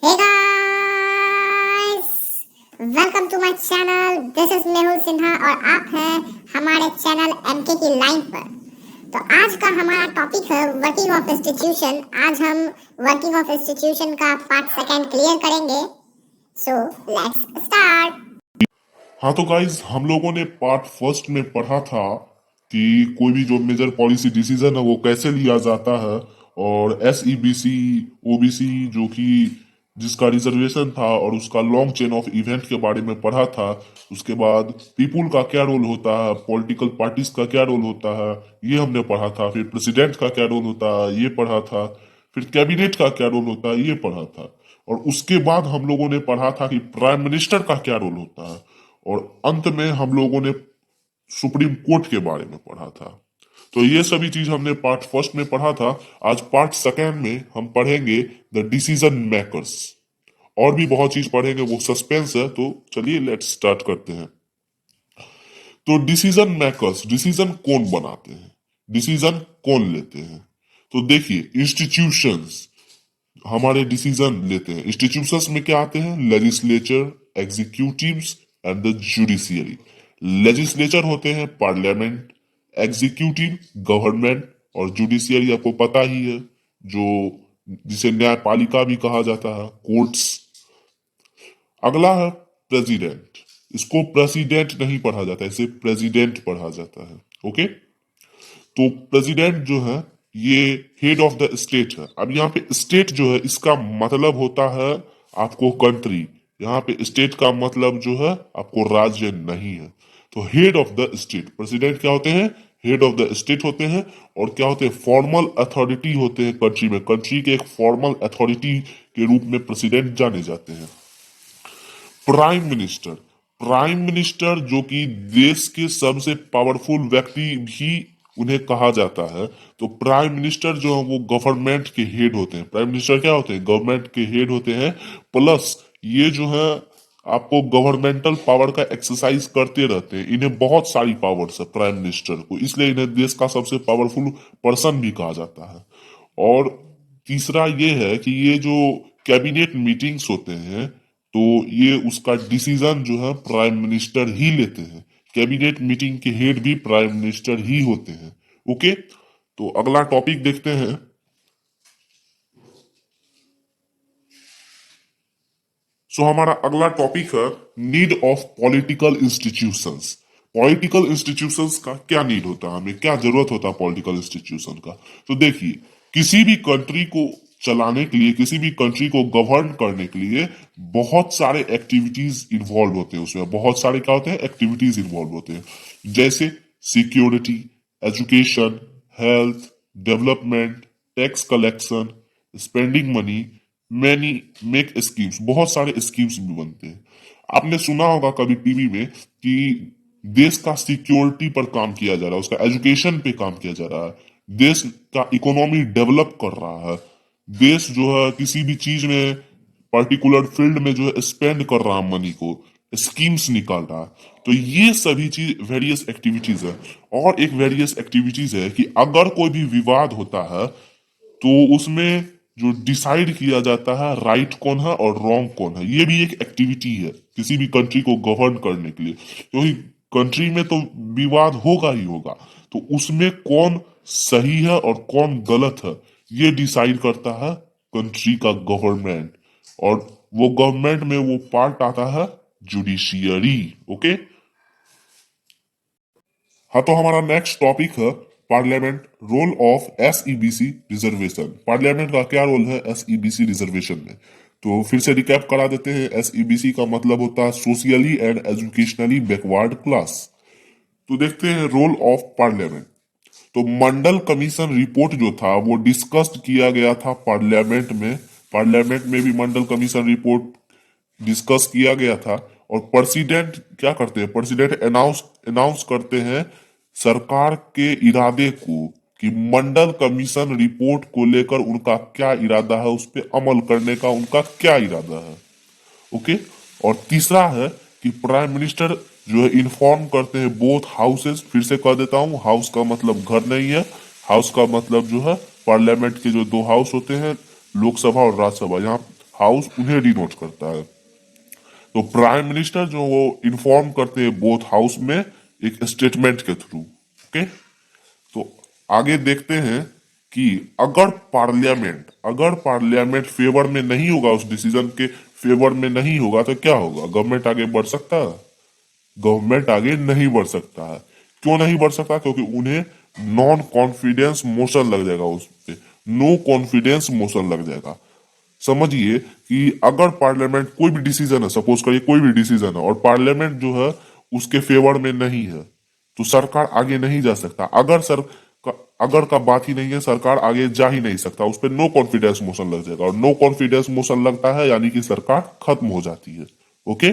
Hey guys, welcome to my channel. This is Mehul Sinha और आप हैं हमारे चैनल एमके की लाइन पर। तो आज का हमारा टॉपिक है वर्किंग ऑफ इंस्टीट्यूशन। आज हम वर्किंग ऑफ इंस्टीट्यूशन का पार्ट सेकंड क्लियर करेंगे। So let's start. हाँ तो गाइज हम लोगों ने पार्ट फर्स्ट में पढ़ा था कि कोई भी जो मेजर पॉलिसी डिसीजन है वो कैसे लिया जाता है, और SEBC OBC जो कि जिसका रिजर्वेशन था और उसका लॉन्ग चेन ऑफ इवेंट के बारे में पढ़ा था। उसके बाद पीपुल का क्या रोल होता है, पॉलिटिकल पार्टीज का क्या रोल होता है, ये हमने पढ़ा था। फिर प्रेसिडेंट का क्या रोल होता है ये पढ़ा था। फिर कैबिनेट का क्या रोल होता है ये पढ़ा था। और उसके बाद हम लोगों ने पढ़ा था कि प्राइम मिनिस्टर का क्या रोल होता है। और अंत में हम लोगों ने सुप्रीम कोर्ट के बारे में पढ़ा था। तो ये सभी चीज हमने पार्ट फर्स्ट में पढ़ा था। आज पार्ट सेकेंड में हम पढ़ेंगे द डिसीजन मेकर्स। और भी बहुत चीज पढ़ेंगे, वो सस्पेंस है। तो चलिए लेट्स स्टार्ट करते हैं। तो डिसीजन मेकर्स, डिसीजन कौन बनाते हैं, डिसीजन कौन लेते हैं। तो देखिए, इंस्टीट्यूशंस हमारे डिसीजन लेते हैं। इंस्टीट्यूशंस में क्या आते हैं? Legislature, executives and the judiciary. Legislature होते हैं पार्लियामेंट, एग्जीक्यूटिव गवर्नमेंट, और जुडिशियरी आपको पता ही है, जो जिसे न्यायपालिका भी कहा जाता है, कोर्ट्स। अगला है प्रेसिडेंट। इसको प्रेसिडेंट नहीं पढ़ा जाता, इसे प्रेसिडेंट पढ़ा जाता है। ओके, तो प्रेसिडेंट जो है ये हेड ऑफ द स्टेट है। अब यहाँ पे स्टेट जो है इसका मतलब होता है आपको कंट्री। यहाँ पे स्टेट का मतलब जो है आपको राज्य नहीं है। तो head of the state president क्या होते हैं? हेड ऑफ द स्टेट होते हैं। और क्या होते हैं? फॉर्मल अथॉरिटी होते हैं कंट्री में। कंट्री के एक फॉर्मल अथॉरिटी के रूप में प्रेसिडेंट जाने जाते हैं। प्राइम मिनिस्टर, प्राइम मिनिस्टर जो कि देश के सबसे पावरफुल व्यक्ति भी उन्हें कहा जाता है। तो प्राइम मिनिस्टर जो है वो गवर्नमेंट के हेड होते हैं। प्राइम मिनिस्टर क्या होते हैं? गवर्नमेंट के हेड होते हैं। प्लस ये जो है आपको गवर्नमेंटल पावर का एक्सरसाइज करते रहते हैं। इन्हें बहुत सारी पावर्स है प्राइम मिनिस्टर को, इसलिए इन्हें देश का सबसे पावरफुल पर्सन भी कहा जाता है। और तीसरा ये है कि ये जो कैबिनेट मीटिंग्स होते हैं, तो ये उसका डिसीजन जो है प्राइम मिनिस्टर ही लेते हैं। कैबिनेट मीटिंग के हेड भी प्राइम मिनिस्टर ही होते हैं। ओके, तो अगला टॉपिक देखते हैं। हमारा अगला टॉपिक है need of political institutions. Political institutions का क्या नीड होता है, हमें क्या जरूरत होता है पॉलिटिकल इंस्टीट्यूशन का। तो देखिए, किसी भी कंट्री को चलाने के लिए, किसी भी कंट्री को गवर्न करने के लिए बहुत सारे एक्टिविटीज इन्वॉल्व होते हैं। उसमें बहुत सारे क्या होते हैं? एक्टिविटीज इन्वॉल्व होते हैं। जैसे security, education, health, development, tax collection, spending money, many make schemes. बहुत सारे स्कीम्स भी बनते हैं। आपने सुना होगा कभी टीवी में कि देश का सिक्योरिटी पर काम किया जा रहा है, उसका एजुकेशन पे काम किया जा रहा है, देश का इकोनॉमी डेवलप कर रहा है, देश जो है किसी भी चीज में पर्टिकुलर फील्ड में जो है स्पेंड कर रहा है मनी को, स्कीम्स निकाल रहा है। तो ये सभी चीज वेरियस एक्टिविटीज है। और एक वेरियस एक्टिविटीज है कि अगर कोई भी विवाद होता है तो उसमें जो डिसाइड किया जाता है राइट कौन है और रॉन्ग कौन है, ये भी एक एक्टिविटी है किसी भी कंट्री को गवर्न करने के लिए। क्योंकि कंट्री में तो विवाद होगा ही होगा, तो उसमें कौन सही है और कौन गलत है ये डिसाइड करता है कंट्री का गवर्नमेंट। और वो गवर्नमेंट में वो पार्ट आता है जुडिशियरी। ओके, हाँ तो हमारा नेक्स्ट टॉपिक है पार्लियामेंट, रोल ऑफ SEBC रिजर्वेशन। पार्लियामेंट का क्या रोल है SEBC रिजर्वेशन में? तो फिर से रिकैप करा देते हैं। SEBC का मतलब होता है socially and educationally backward class. तो देखते हैं रोल ऑफ पार्लियामेंट। तो मंडल कमीशन रिपोर्ट जो था वो डिस्कस्ड किया गया था पार्लियामेंट में। पार्लियामेंट में भी मंडल कमीशन रिपोर्ट डिस्कस किया गया था। और प्रेसिडेंट क्या करते हैं? प्रेसिडेंट अनाउंस अनाउंस करते हैं सरकार के इरादे को, कि मंडल कमीशन रिपोर्ट को लेकर उनका क्या इरादा है, उस पर अमल करने का उनका क्या इरादा है। ओके, और तीसरा है कि प्राइम मिनिस्टर जो है इन्फॉर्म करते हैं बोथ हाउसेस। फिर से कह देता हूं, हाउस का मतलब घर नहीं है, हाउस का मतलब जो है पार्लियामेंट के जो दो हाउस होते हैं, लोकसभा और राज्यसभा। यहाँ हाउस उन्हें डिनोट करता है। तो प्राइम मिनिस्टर जो वो इन्फॉर्म करते हैं बोथ हाउस में एक स्टेटमेंट के थ्रू। ओके, तो आगे देखते हैं कि अगर पार्लियामेंट फेवर में नहीं होगा, उस डिसीजन के फेवर में नहीं होगा, तो क्या होगा? गवर्नमेंट आगे बढ़ सकता है? गवर्नमेंट आगे नहीं बढ़ सकता है। क्यों नहीं बढ़ सकता? क्योंकि उन्हें नॉन कॉन्फिडेंस मोशन लग जाएगा, उस पे नो कॉन्फिडेंस मोशन लग जाएगा। समझिए कि अगर पार्लियामेंट कोई भी डिसीजन है, सपोज करिए कोई भी डिसीजन है, और पार्लियामेंट जो है उसके फेवर में नहीं है, तो सरकार आगे नहीं जा सकता। अगर का बात ही नहीं है, सरकार आगे जा ही नहीं सकता, उस पर नो कॉन्फिडेंस मोशन लग जाएगा, और नो कॉन्फिडेंस मोशन लगता है यानी कि सरकार खत्म हो जाती है। ओके,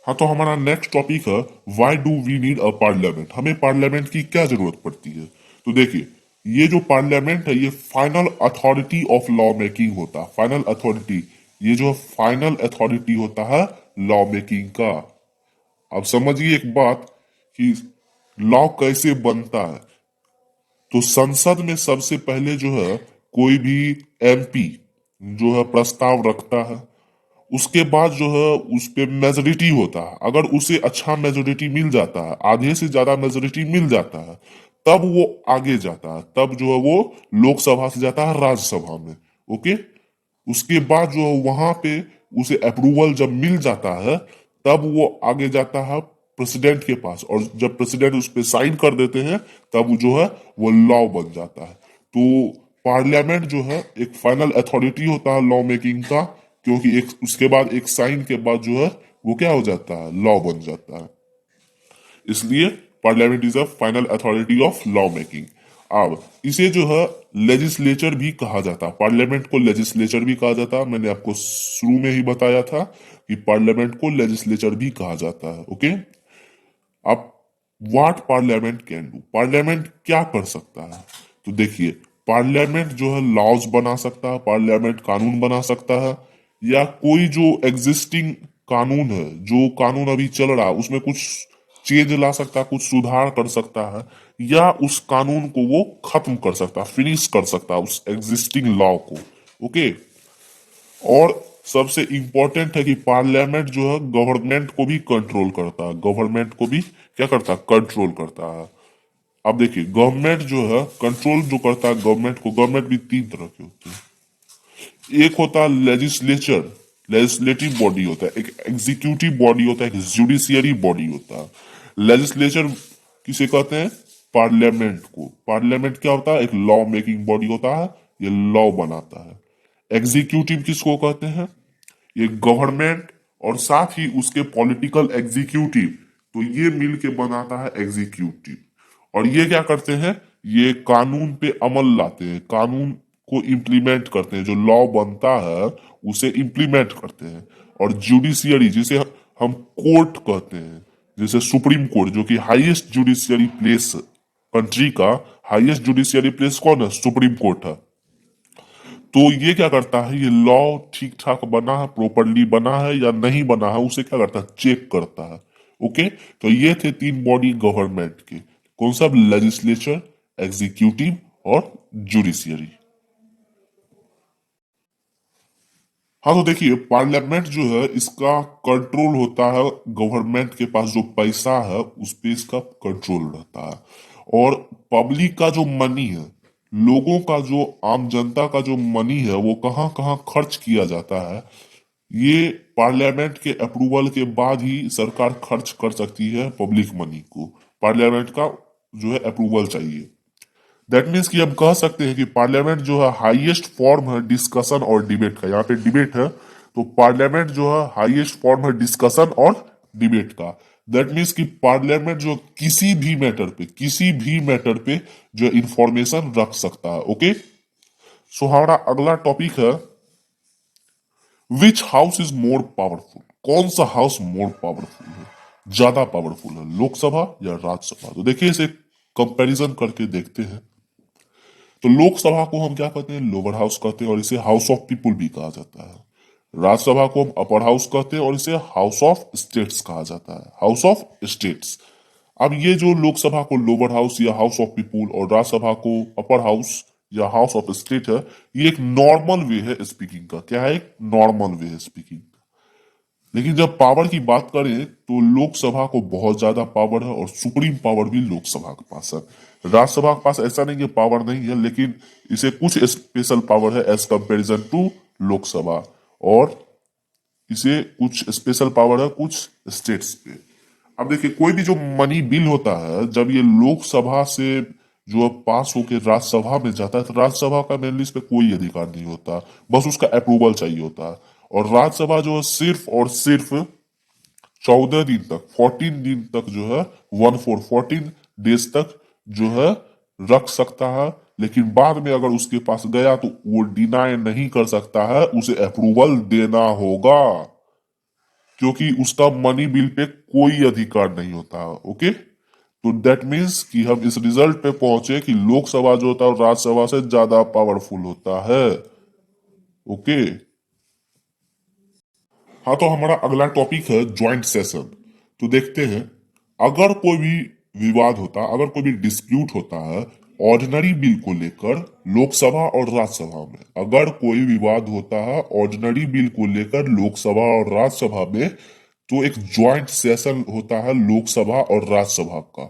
हाँ, तो हमारा नेक्स्ट टॉपिक है why do we need a parliament. हमें पार्लियामेंट की क्या जरूरत पड़ती है? तो देखिए, ये जो पार्लियामेंट है ये final authority of law making होता है। फाइनल अथॉरिटी, ये जो फाइनल अथॉरिटी होता है लॉ मेकिंग का। अब समझिए एक बात कि लॉ कैसे बनता है। तो संसद में सबसे पहले जो है कोई भी एमपी जो है प्रस्ताव रखता है, उसके बाद जो है उस पे मेजोरिटी होता है। अगर उसे अच्छा मेजोरिटी मिल जाता है, आधे से ज्यादा मेजोरिटी मिल जाता है, तब वो आगे जाता है। तब जो है वो लोकसभा से जाता है राज्यसभा में। ओके, उसके बाद जो है वहां पे उसे अप्रूवल जब मिल जाता है, तब वो आगे जाता है प्रेसिडेंट के पास, और जब प्रेसिडेंट उस पर साइन कर देते हैं, तब जो है वो लॉ बन जाता है। तो पार्लियामेंट जो है एक फाइनल अथॉरिटी होता है लॉ मेकिंग का, क्योंकि एक उसके बाद एक साइन के बाद जो है वो क्या हो जाता है, लॉ बन जाता है। इसलिए parliament is a final authority of law making. अब इसे जो है लेजिस्लेचर भी कहा जाता है। पार्लियामेंट को लेजिस्लेचर भी कहा जाता है। मैंने आपको शुरू में ही बताया था कि पार्लियामेंट को लेजिस्लेचर भी कहा जाता है। ओके, अब what parliament can do, parliament क्या कर सकता है? तो देखिए, पार्लियामेंट जो है लॉज बना सकता है, पार्लियामेंट कानून बना सकता है, या कोई जो एग्जिस्टिंग कानून है, जो कानून अभी चल रहा है उसमें कुछ चेंज ला सकता है, कुछ सुधार कर सकता है, या उस कानून को वो खत्म कर सकता है, फिनिश कर सकता है उस एग्जिस्टिंग लॉ को। ओके, और सबसे इंपॉर्टेंट है कि पार्लियामेंट जो है गवर्नमेंट को भी कंट्रोल करता है। गवर्नमेंट को भी क्या करता है, कंट्रोल करता है। अब देखिए, गवर्नमेंट जो है कंट्रोल जो करता है गवर्नमेंट को, गवर्नमेंट भी तीन तरह के होते हैं। एक होता है लेजिस्लेचर, लेजिस्लेटिव बॉडी होता है, एक एग्जीक्यूटिव बॉडी होता है, एक जुडिशियरी बॉडी होता है। लेजिस्लेचर किसे कहते हैं? पार्लियामेंट को। पार्लियामेंट क्या होता है? एक लॉ मेकिंग बॉडी होता है, ये लॉ बनाता है। एग्जीक्यूटिव किसको कहते हैं? ये गवर्नमेंट और साथ ही उसके पॉलिटिकल एग्जीक्यूटिव, तो ये मिल के बनाता है एग्जीक्यूटिव। और ये क्या करते हैं? ये कानून पे अमल लाते हैं, कानून को इम्प्लीमेंट करते हैं, जो लॉ बनता है उसे इम्प्लीमेंट करते हैं। और जुडिशियरी, जिसे हम कोर्ट कहते हैं, जैसे सुप्रीम कोर्ट, जो कि हाईएस्ट जुडिशियरी प्लेस, कंट्री का हाईएस्ट जुडिशियरी प्लेस कौन है? सुप्रीम कोर्ट है। तो ये क्या करता है, ये लॉ ठीक ठाक बना है, प्रॉपरली बना है या नहीं बना है, उसे क्या करता है, चेक करता है। ओके, तो ये थे तीन बॉडी गवर्नमेंट के। कौन सा? लेजिस्लेचर, एग्जीक्यूटिव और जुडिशियरी। हाँ, तो देखिए, पार्लियामेंट जो है इसका कंट्रोल होता है, गवर्नमेंट के पास जो पैसा है उस पे इसका कंट्रोल रहता है। और पब्लिक का जो मनी है, लोगों का जो, आम जनता का जो मनी है, वो कहाँ कहाँ खर्च किया जाता है, ये पार्लियामेंट के अप्रूवल के बाद ही सरकार खर्च कर सकती है पब्लिक मनी को। पार्लियामेंट का जो है अप्रूवल चाहिए। दैट मीन्स कि हम कह सकते हैं कि पार्लियामेंट जो है हाईएस्ट फॉर्म है डिस्कशन और डिबेट का। यहाँ पे डिबेट है, तो पार्लियामेंट जो है हाईएस्ट फॉर्म है डिस्कशन और डिबेट का। दैट मीन्स कि पार्लियामेंट जो किसी भी मैटर पे जो इंफॉर्मेशन रख सकता है। ओके, सो हमारा अगला टॉपिक है विच हाउस इज मोर पावरफुल। कौन सा हाउस मोर पावरफुल है, ज्यादा पावरफुल है, लोकसभा या राज्यसभा? तो देखिए, इसे कंपैरिजन करके देखते हैं। तो लोकसभा को हम क्या कहते हैं? लोअर हाउस कहते हैं, और इसे हाउस ऑफ पीपुल भी कहा जाता है। राज्यसभा को हम अपर हाउस कहते हैं, और इसे हाउस ऑफ स्टेट्स कहा जाता है, हाउस ऑफ स्टेट्स। अब ये जो लोकसभा को लोअर हाउस या हाउस ऑफ पीपुल और राज्यसभा को अपर हाउस या हाउस ऑफ स्टेट है, ये एक नॉर्मल वे है स्पीकिंग का। क्या है? एक नॉर्मल वे है स्पीकिंग। लेकिन जब पावर की बात करें तो लोकसभा को बहुत ज्यादा पावर है और सुप्रीम पावर भी लोकसभा के पास है। राज्यसभा के पास ऐसा नहीं है पावर नहीं है, लेकिन इसे कुछ स्पेशल पावर है एज कंपेरिजन टू लोकसभा, और इसे कुछ स्पेशल पावर है कुछ स्टेट्स पे। अब देखिए, कोई भी जो मनी बिल होता है, जब ये लोकसभा से जो पास होके राज्यसभा में जाता है, तो राज्यसभा का मेनली इस पे कोई अधिकार नहीं होता, बस उसका अप्रूवल चाहिए होता है। और राज्यसभा जो है सिर्फ और सिर्फ 14 दिन तक, 14 दिन तक जो है, 14 डेज तक जो है रख सकता है। लेकिन बाद में अगर उसके पास गया तो वो डिनाई नहीं कर सकता है, उसे अप्रूवल देना होगा, क्योंकि उसका मनी बिल पे कोई अधिकार नहीं होता। ओके, तो दैट मीन्स कि हम इस रिजल्ट पे पहुंचे कि लोकसभा जो होता है राज्यसभा से ज्यादा पावरफुल होता है। ओके, हाँ, तो हमारा अगला टॉपिक है ज्वाइंट सेशन। तो देखते हैं, अगर कोई भी विवाद होता, अगर कोई भी डिस्प्यूट होता है ऑर्डिनरी बिल को लेकर लोकसभा और राज्यसभा में, अगर कोई विवाद होता है ऑर्डिनरी बिल को लेकर लोकसभा और राज्यसभा में, तो एक ज्वाइंट सेशन होता है लोकसभा और राज्यसभा का।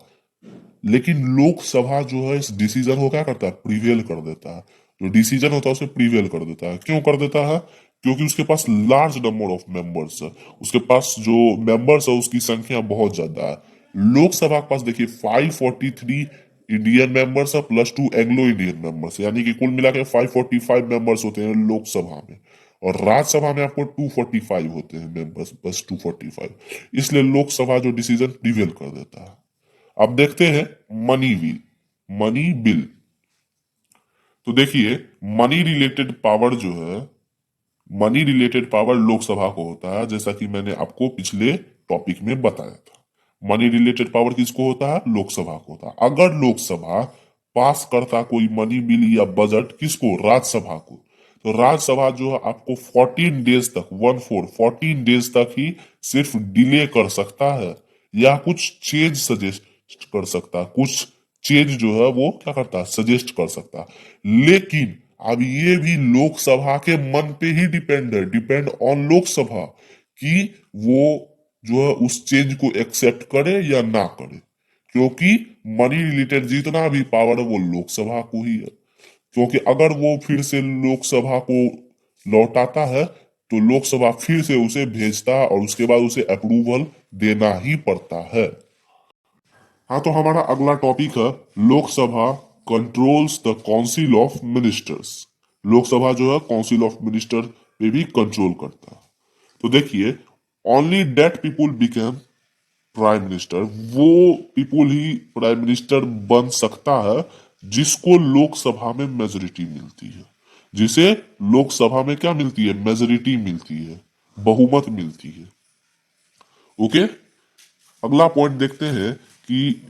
लेकिन लोकसभा जो है इस डिसीजन को क्या करता है? प्रिवेल कर देता है। जो डिसीजन होता है उसे प्रिवेल कर देता है। क्यों कर देता है? क्योंकि उसके पास लार्ज नंबर ऑफ मेंबर्स है, उसके पास जो मेंबर्स है उसकी संख्या बहुत ज्यादा है। लोकसभा के पास देखिए 543 इंडियन मेंबर्स है प्लस 2 एंग्लो इंडियन मेंबर्स, यानी कि कुल मिला के 545 मेंबर्स होते हैं लोकसभा में। और राज्यसभा में आपको 245 होते हैं मेंबर्स, बस 245। इसलिए लोकसभा जो डिसीजन प्रिवेल कर देता है। अब देखते हैं मनी बिल। मनी बिल, तो देखिए, मनी रिलेटेड पावर जो है, मनी रिलेटेड पावर लोकसभा को होता है, जैसा कि मैंने आपको पिछले टॉपिक में बताया था। मनी रिलेटेड पावर किसको होता है? लोकसभा को होता है। अगर लोकसभा पास करता कोई मनी बिल या बजट, किसको? राज्यसभा को, तो राज्यसभा जो है आपको 14 डेज तक, 14 डेज तक ही सिर्फ डिले कर सकता है, या कुछ चेंज सजेस्ट कर सकता है। कुछ चेंज जो है वो क्या करता है? सजेस्ट कर सकता है। लेकिन अब ये भी लोकसभा के मन पे ही डिपेंड है, डिपेंड ऑन लोकसभा, कि वो जो है उस चेंज को एक्सेप्ट करे या ना करे, क्योंकि मनी रिलेटेड जितना भी पावर है वो लोकसभा को ही है। क्योंकि अगर वो फिर से लोकसभा को लौटाता है तो लोकसभा फिर से उसे भेजता है और उसके बाद उसे अप्रूवल देना ही पड़ता है। हाँ, तो हमारा अगला टॉपिक है Lok Sabha controls the council of ministers. Lok Sabha जो है काउंसिल ऑफ मिनिस्टर पे भी कंट्रोल करता है। तो देखिए, only that people became prime minister, वो पीपुल ही प्राइम मिनिस्टर बन सकता है जिसको लोकसभा में मेजोरिटी मिलती है। जिसे लोकसभा में क्या मिलती है? मेजोरिटी मिलती है, बहुमत मिलती है। ओके, अगला पॉइंट देखते हैं कि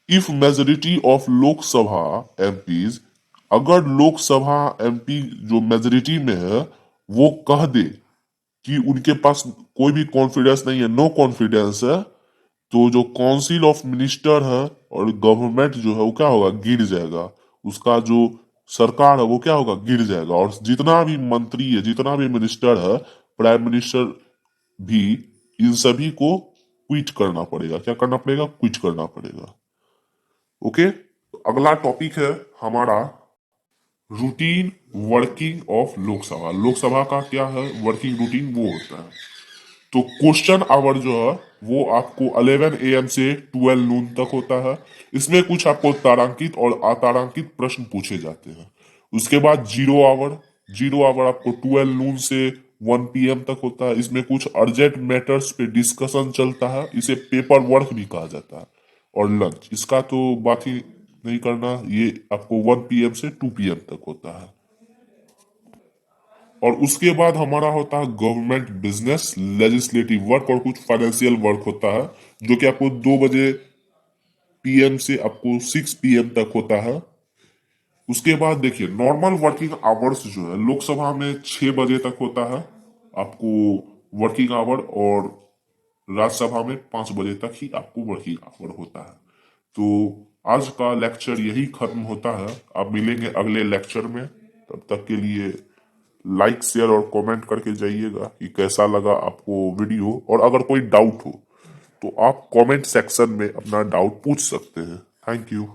if majority of Lok Sabha MPs, अगर लोकसभा एमपी जो मेजोरिटी में है वो कह दे कि उनके पास कोई भी कॉन्फिडेंस नहीं है, नो कॉन्फिडेंस है, तो जो काउंसिल ऑफ मिनिस्टर है और गवर्नमेंट जो है वो क्या होगा? गिर जाएगा। उसका जो सरकार है वो क्या होगा? गिर जाएगा। और जितना भी मंत्री है, जितना भी मिनिस्टर है, प्राइम मिनिस्टर भी, इन सभी को क्विट करना पड़ेगा। क्या करना पड़ेगा? क्विट करना पड़ेगा। ओके, अगला टॉपिक है हमारा routine working of Lok Sabha. Lok Sabha का क्या है वर्किंग रूटीन? वो होता है, तो क्वेश्चन आवर जो है वो आपको 11 AM से 12 नून तक होता है। इसमें कुछ आपको तारांकित और अतारांकित प्रश्न पूछे जाते हैं। उसके बाद जीरो आवर आपको 12 नून से 1 PM तक होता है। इसमें कुछ अर्जेंट मैटर्स पे डिस्कशन चलता है, इसे पेपर वर्क भी कहा जाता है। और लंच, इसका तो बात ही नहीं करना, ये आपको 1 PM से 2 PM तक होता है। और उसके बाद हमारा होता है गवर्नमेंट बिजनेस, लेजिस्लेटिव वर्क और कुछ फाइनेंशियल वर्क होता है, जो कि आपको 2 बजे PM से आपको 6 PM तक होता है। उसके बाद देखिए, नॉर्मल वर्किंग आवर्स जो है लोकसभा में 6 बजे तक होता है आपको वर्किंग आवर, और राज्यसभा में 5 बजे तक ही आपको वर्किंग आवर होता है। तो आज का लेक्चर यही खत्म होता है। अब मिलेंगे अगले लेक्चर में, तब तक के लिए लाइक शेयर और कमेंट करके जाइएगा कि कैसा लगा आपको वीडियो। और अगर कोई डाउट हो तो आप कमेंट सेक्शन में अपना डाउट पूछ सकते हैं। Thank you.